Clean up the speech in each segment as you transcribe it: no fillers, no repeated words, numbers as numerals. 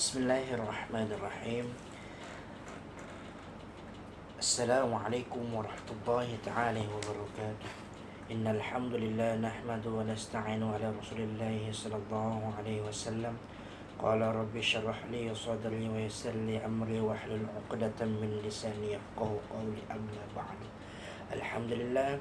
Bismillahirrahmanirrahim. Assalamualaikum warahmatullahi ta'ala wabarakatuh. Innal hamdalillah nahmadu wa nasta'inu ala Rasulillah sallallahu alaihi wasallam. Qala rabbi shrah li sadri wa yassir li amri wahlul 'uqdatam min lisani yafqahu qawli, amma ba'du. Alhamdulillah,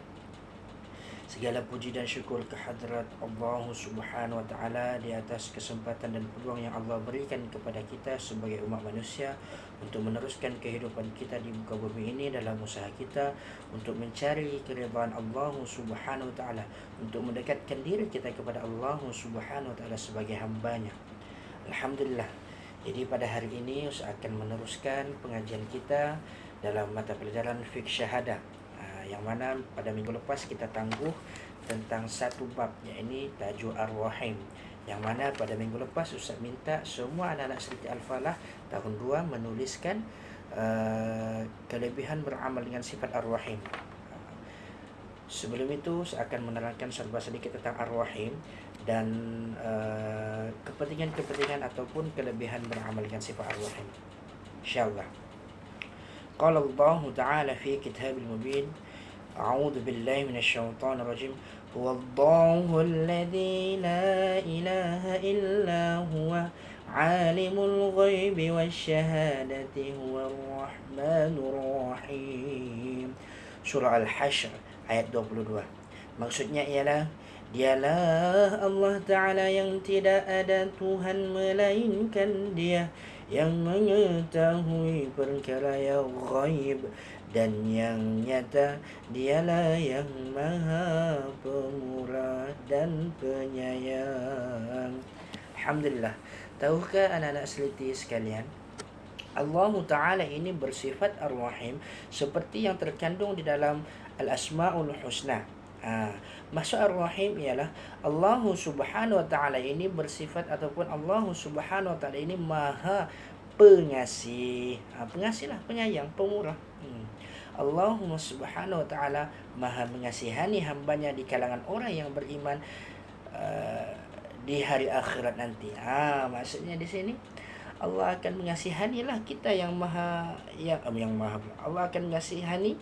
segala puji dan syukur kehadrat Allah Subhanahu wa taala di atas kesempatan dan peluang yang Allah berikan kepada kita sebagai umat manusia untuk meneruskan kehidupan kita di muka bumi ini dalam usaha kita untuk mencari keridhaan Allah Subhanahu wa taala, untuk mendekatkan diri kita kepada Allah Subhanahu wa taala sebagai hamba-Nya. Alhamdulillah. Jadi pada hari ini saya akan meneruskan pengajian kita dalam mata pelajaran fiqh syahadah, yang mana pada minggu lepas kita tangguh tentang satu bab, yakni tajuk Ar-Rahim, yang mana pada minggu lepas Ustaz minta semua anak-anak Seriti Al-Falah tahun 2 menuliskan kelebihan beramal dengan sifat Ar-Rahim. Sebelum itu saya akan menerangkan serba sedikit tentang Ar-Rahim dan kepentingan-kepentingan ataupun kelebihan beramal dengan sifat Ar-Rahim, insyaallah. Qala Allah Ta'ala fi Kitabil Mubin. أعوذ بالله من الشيطان الرجيم. هو الله الذي لا إله إلا هو عالم الغيب والشهادة هو الرحمن الرحيم. Surah Al-Hashr ayat 22. Maksudnya ialah dialah Allah Ta'ala yang tidak ada Tuhan melainkan Dia, yang mengetahui perkara yang ghaib dan yang nyata. Dialah yang maha pemurah dan penyayang. Alhamdulillah. Tahukah anak-anak seliti sekalian, Allah Ta'ala ini bersifat Ar-Rahim seperti yang terkandung di dalam Al-Asma'ul Husna. Maksud Ar-Rahim ialah Allah Subhanahu Wa Ta'ala ini bersifat ataupun Allah Subhanahu Wa Ta'ala ini maha pengasih. Pengasih lah, penyayang, pemurah. Allah Subhanahu Wa Ta'ala maha mengasihani hambanya di kalangan orang yang beriman di hari akhirat nanti. Maksudnya di sini Allah akan mengasihanilah kita yang maha Allah akan mengasihani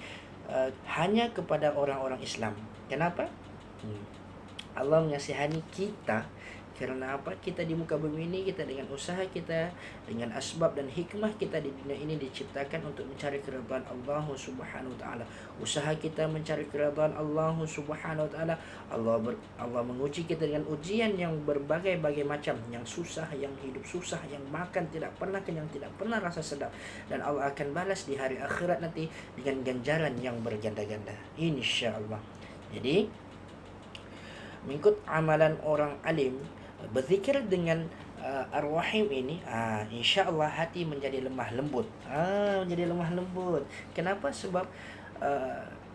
hanya kepada orang-orang Islam. Kenapa? Allah mengasihani kita kerana apa? Kita di muka bumi ini, kita dengan usaha kita, dengan asbab dan hikmah kita di dunia ini diciptakan untuk mencari keridhaan Allah Subhanahu Wa Ta'ala. Usaha kita mencari keridhaan Allah Subhanahu Wa Ta'ala. Allah menguji kita dengan ujian yang berbagai-bagai macam, yang susah, yang hidup susah, yang makan tidak pernah kenyang, tidak pernah rasa sedap, dan Allah akan balas di hari akhirat nanti dengan ganjaran yang berganda-ganda, insya-Allah. Jadi mengikut amalan orang alim, berzikir dengan Ar-Rahim ini, insya-Allah hati menjadi lemah lembut. Menjadi lemah lembut. Kenapa? Sebab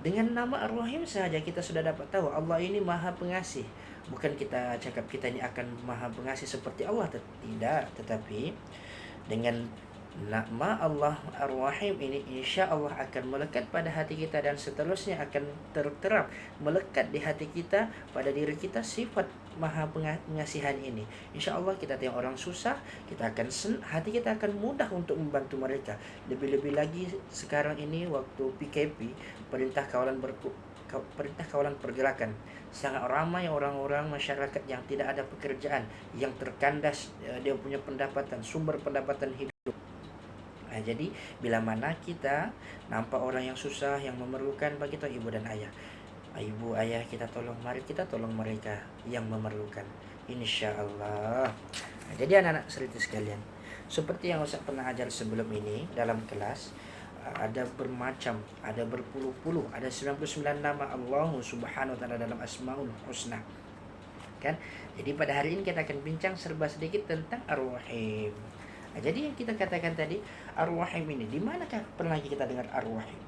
dengan nama Ar-Rahim sahaja kita sudah dapat tahu Allah ini maha pengasih. Bukan kita cakap kita ini akan maha pengasih seperti Allah, tidak. Tetapi dengan nama Allah Ar-Rahim ini, insya Allah akan melekat pada hati kita dan seterusnya akan terterap melekat di hati kita, pada diri kita sifat maha pengasihan ini. Insya Allah kita tengok orang susah, kita akan hati kita akan mudah untuk membantu mereka. Lebih-lebih lagi sekarang ini waktu PKP, perintah kawalan pergerakan, sangat ramai orang-orang masyarakat yang tidak ada pekerjaan, yang terkandas dia punya pendapatan, sumber pendapatan hidup. Jadi bila mana kita nampak orang yang susah, yang memerlukan, bagi tahu ibu dan ayah. Ibu, ayah kita tolong, mari kita tolong mereka yang memerlukan, insya-Allah. Jadi anak-anak seriti sekalian, seperti yang Ustaz pernah ajar sebelum ini dalam kelas, ada bermacam, ada berpuluh-puluh, ada 99 nama Allah Subhanahu Wa Ta'ala dalam Asmaul Husna. Kan? Jadi pada hari ini kita akan bincang serba sedikit tentang Ar-Rahim. Jadi yang kita katakan tadi, Ar-Rahim ini, di manakah pernah kita dengar Ar-Rahim?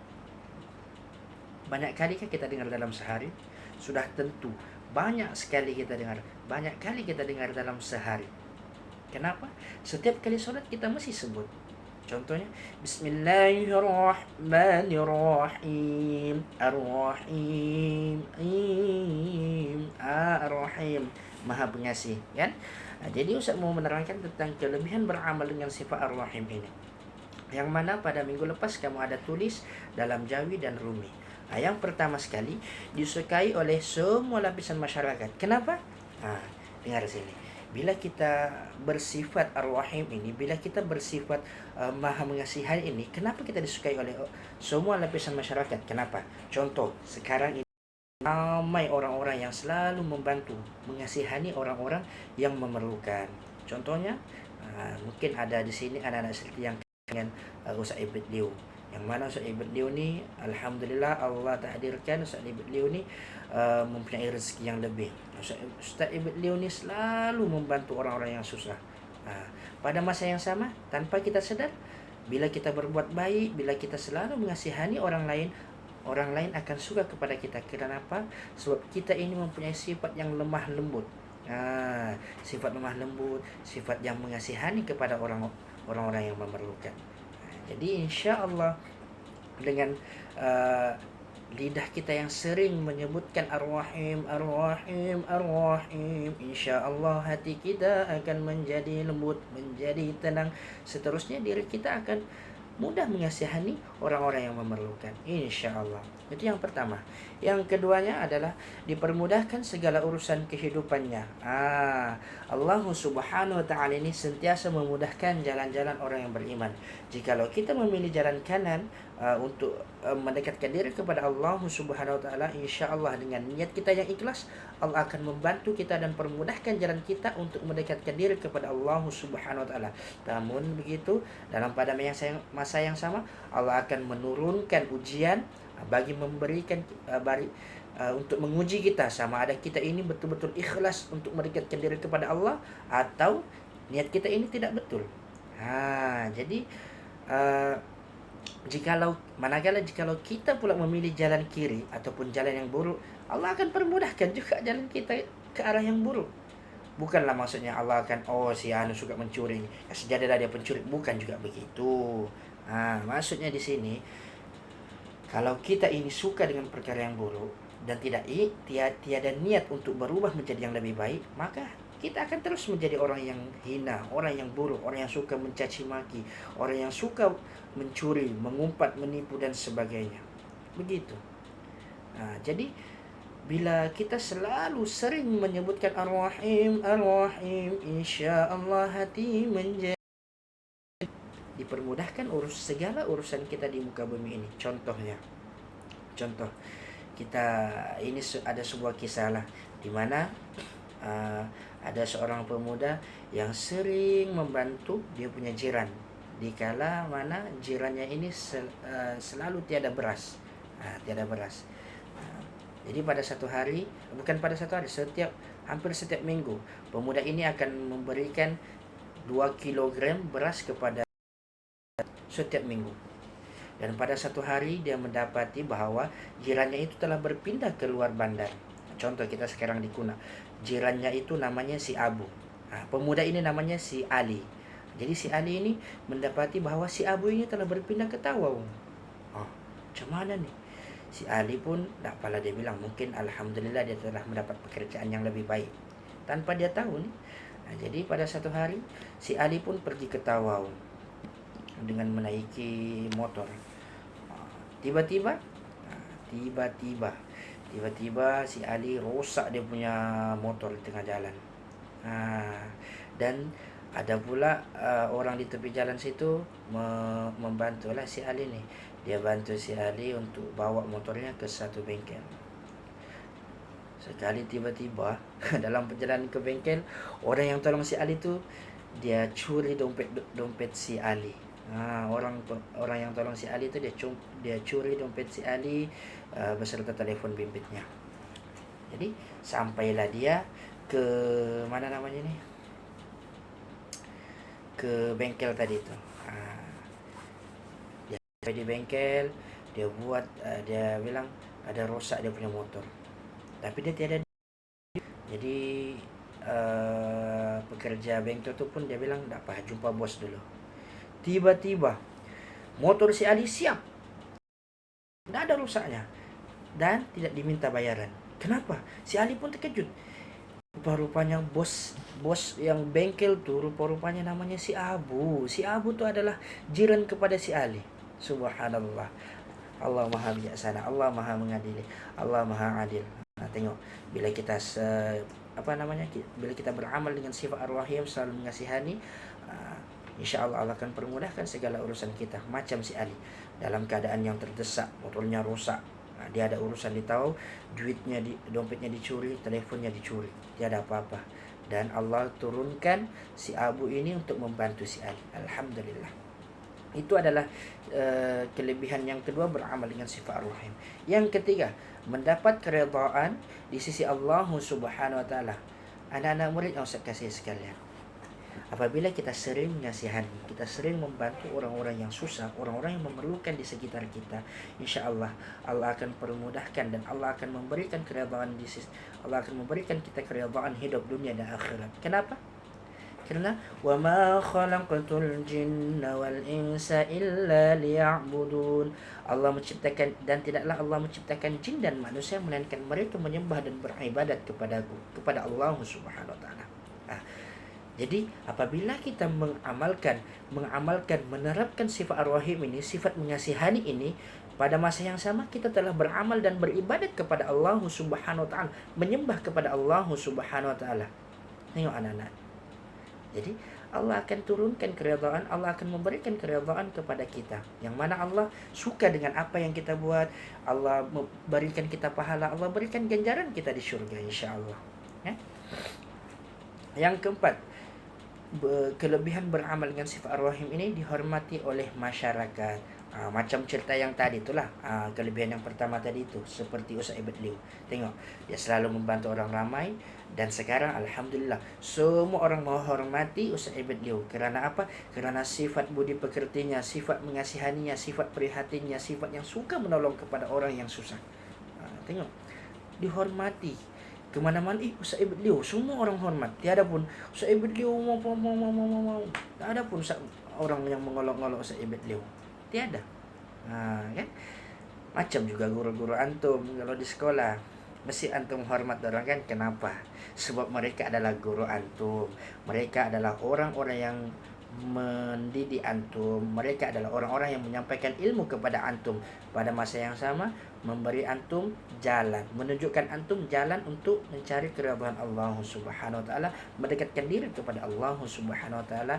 Banyak kali kita dengar dalam sehari? Sudah tentu banyak sekali kita dengar. Banyak kali kita dengar dalam sehari. Kenapa? Setiap kali solat kita mesti sebut. Contohnya, Bismillahirrahmanirrahim, Ar-Rahim, Ar-Rahim, Maha Pengasih, kan? Jadi Ustaz mau menerangkan tentang kelebihan beramal dengan sifat Ar-Rahim ini, yang mana pada minggu lepas kamu ada tulis dalam Jawi dan Rumi. Yang pertama sekali, disukai oleh semua lapisan masyarakat. Kenapa? Dengar sini. Bila kita bersifat Ar-Rahim ini, bila kita bersifat Maha Mengasihan ini, kenapa kita disukai oleh semua lapisan masyarakat? Kenapa? Contoh, sekarang ini ramai orang-orang yang selalu membantu, mengasihani orang-orang yang memerlukan. Contohnya, mungkin ada di sini anak-anak seperti yang dengan Ustaz Ibn Liu, yang mana Ustaz Ibn Liu ni, alhamdulillah Allah takdirkan Ustaz Ibn Liu ni mempunyai rezeki yang lebih. Ustaz Ibn Liu ni selalu membantu orang-orang yang susah. Pada masa yang sama, tanpa kita sedar, bila kita berbuat baik, bila kita selalu mengasihani orang lain akan suka kepada kita. Kenapa? Sebab kita ini mempunyai sifat yang lemah lembut. Sifat lemah lembut, sifat yang mengasihani kepada orang-orang yang memerlukan. Jadi insya-Allah dengan lidah kita yang sering menyebutkan Ar-Rahim, Ar-Rahim, Ar-Rahim, insya-Allah hati kita akan menjadi lembut, menjadi tenang. Seterusnya diri kita akan mudah mengasihani orang-orang yang memerlukan, insya-Allah. Itu yang pertama. Yang keduanya adalah dipermudahkan segala urusan kehidupannya. Allah Subhanahu wa ta'ala ini sentiasa memudahkan jalan-jalan orang yang beriman. Jikalau kita memilih jalan kanan untuk mendekatkan diri kepada Allah Subhanahu wa ta'ala, insya-Allah dengan niat kita yang ikhlas, Allah akan membantu kita dan permudahkan jalan kita untuk mendekatkan diri kepada Allah Subhanahu wa ta'ala. Namun begitu, dalam pada masa yang sama, Allah akan menurunkan ujian bagi memberikan untuk menguji kita sama ada kita ini betul-betul ikhlas untuk mendekatkan diri kepada Allah atau niat kita ini tidak betul. Jadi jikalau kita pula memilih jalan kiri ataupun jalan yang buruk, Allah akan permudahkan juga jalan kita ke arah yang buruk. Bukanlah maksudnya Allah akan si anu suka mencuri, sejadilah dia pencuri, bukan juga begitu. Maksudnya di sini, kalau kita ini suka dengan perkara yang buruk dan tiada niat untuk berubah menjadi yang lebih baik, maka kita akan terus menjadi orang yang hina, orang yang buruk, orang yang suka mencaci maki, orang yang suka mencuri, mengumpat, menipu dan sebagainya. Begitu. Jadi bila kita selalu sering menyebutkan Ar-Rahim, Ar-Rahim, insya-Allah hati menjadi dipermudahkan segala urusan kita di muka bumi ini. Contoh kita ini ada sebuah kisah lah, di mana ada seorang pemuda yang sering membantu dia punya jiran dikala mana jirannya ini selalu tiada beras. Jadi hampir setiap minggu pemuda ini akan memberikan 2 kilogram beras kepada setiap minggu. Dan pada satu hari dia mendapati bahwa jirannya itu telah berpindah ke luar bandar. Contoh kita sekarang di Kuna, jirannya itu namanya si Abu. Pemuda ini namanya si Ali. Jadi si Ali ini mendapati bahwa si Abu ini telah berpindah ke Tawau. Macam mana nih? Si Ali pun tak apalah, dia bilang mungkin alhamdulillah dia telah mendapat pekerjaan yang lebih baik. Tanpa dia tahu nih. Jadi pada satu hari si Ali pun pergi ke Tawau dengan menaiki motor. Tiba-tiba si Ali rosak dia punya motor di tengah jalan. Dan ada pula orang di tepi jalan situ membantulah si Ali ni. Dia bantu si Ali untuk bawa motornya ke satu bengkel. Sekali tiba-tiba dalam perjalanan ke bengkel, orang yang tolong si Ali tu dia curi dompet si Ali. Orang yang tolong si Ali tu dia curi dompet si Ali beserta telefon bimbitnya. Jadi sampailah dia ke mana namanya ni? Ke bengkel tadi tu. Dia sampai di bengkel, dia bilang ada rosak dia punya motor. Tapi dia tiada. Jadi pekerja bengkel tu pun dia bilang tak apa, jumpa bos dulu. Tiba-tiba motor si Ali siap, tidak ada rusaknya, dan tidak diminta bayaran. Kenapa? Si Ali pun terkejut. Rupa-rupanya bos yang bengkel tuh rupa-rupanya namanya si Abu. Si Abu tuh adalah jiran kepada si Ali. Subhanallah. Allah Maha Bijaksana, Allah Maha Mengadili, Allah Maha Adil. Nah, tengok bila kita bila kita beramal dengan sifat ar-Rahim, selalu mengasihani, insya Allah Allah akan permudahkan segala urusan kita. Macam si Ali dalam keadaan yang terdesak, motornya rusak, dia ada urusan, dia tahu dompetnya dicuri, teleponnya dicuri, tiada apa-apa, dan Allah turunkan si Abu ini untuk membantu si Ali. Alhamdulillah. Itu adalah kelebihan yang kedua, beramal dengan sifat ar-Rahim. Yang ketiga, mendapat keredaan di sisi Allah Subhanahu wa taala. Anak-anak murid yang saya kasih sekalian, apabila kita sering mengasihani, kita sering membantu orang-orang yang susah, orang-orang yang memerlukan di sekitar kita, insya Allah Allah akan permudahkan dan Allah akan memberikan keredaan Allah akan memberikan kita keredaan hidup dunia dan akhirat. Kenapa? Karena wa ma khalaqatul jinna wal insa illa liya'budun. Allah menciptakan, dan tidaklah Allah menciptakan jin dan manusia melainkan mereka menyembah dan beribadat kepada Allah Subhanahu wa taala. Jadi apabila kita mengamalkan, menerapkan sifat ar-Rahim ini, sifat mengasihani ini, pada masa yang sama kita telah beramal dan beribadat kepada Allah Subhanahu wa taala, menyembah kepada Allah Subhanahu wa taala. Tengok anak-anak. Jadi Allah akan turunkan keredaan, Allah akan memberikan keredaan kepada kita, yang mana Allah suka dengan apa yang kita buat. Allah berikan kita pahala, Allah berikan ganjaran kita di syurga insya-Allah. Yang keempat, kelebihan beramal dengan sifat ar-Rahim ini dihormati oleh masyarakat. Macam cerita yang tadi itulah, kelebihan yang pertama tadi itu, seperti Ustaz Ibn Liu. Tengok, dia selalu membantu orang ramai, dan sekarang alhamdulillah semua orang menghormati Ustaz Ibn Liu. Kerana apa? Kerana sifat budi pekertinya, sifat mengasihaninya, sifat prihatinnya, sifat yang suka menolong kepada orang yang susah. Tengok, dihormati kemana-mana. Ustaz Ibn Liu, semua orang hormat. Tiada pun Ustaz Ibn Liu mau. Tak ada pun orang yang mengolok-olok Ustaz Ibn Liu. Tiada. Kan? Macam juga guru-guru antum kalau di sekolah, mesti antum hormat orang kan? Kenapa? Sebab mereka adalah guru antum. Mereka adalah orang-orang yang mendidik antum. Mereka adalah orang-orang yang menyampaikan ilmu kepada antum. Pada masa yang sama memberi antum jalan, menunjukkan antum jalan untuk mencari keridhaan Allah Subhanahu wa taala, mendekatkan diri kepada Allah Subhanahu wa taala,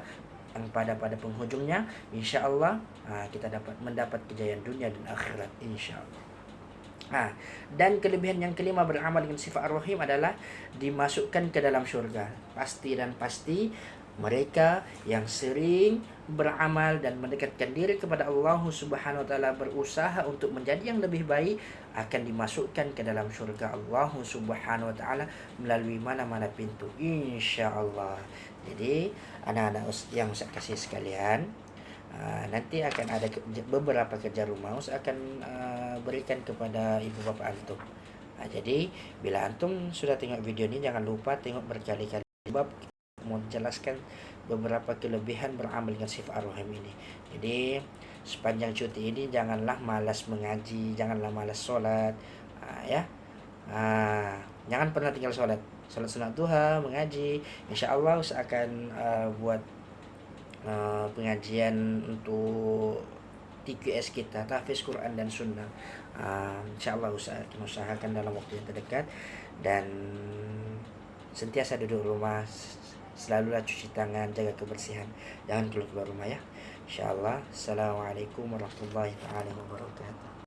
yang pada penghujungnya insya-Allah kita dapat mendapat kejayaan dunia dan akhirat insya-Allah. Dan kelebihan yang kelima beramal dengan sifat ar-Rahim adalah dimasukkan ke dalam syurga. Pasti mereka yang sering beramal dan mendekatkan diri kepada Allah Subhanahu wa taala, berusaha untuk menjadi yang lebih baik, akan dimasukkan ke dalam syurga Allah Subhanahu wa taala melalui mana-mana pintu insya-Allah. Jadi anak-anak yang saya kasih sekalian, nanti akan ada beberapa kerja rumah saya akan berikan kepada ibu bapa antum. Jadi bila antum sudah tengok video ini, jangan lupa tengok berkali-kali, sebab mau jelaskan beberapa kelebihan beramal dengan sifat ar-Rahim ini. Jadi sepanjang cuti ini janganlah malas mengaji, janganlah malas solat, jangan pernah tinggal solat sunat duha, mengaji. InsyaAllah saya akan buat pengajian untuk TQS kita, tahfiz Quran dan Sunnah. InsyaAllah saya akan usahakan dalam waktu yang terdekat. Dan sentiasa duduk rumah, selalulah cuci tangan, jaga kebersihan, jangan keluar rumah ya. InsyaAllah. Assalamualaikum warahmatullahi wabarakatuh.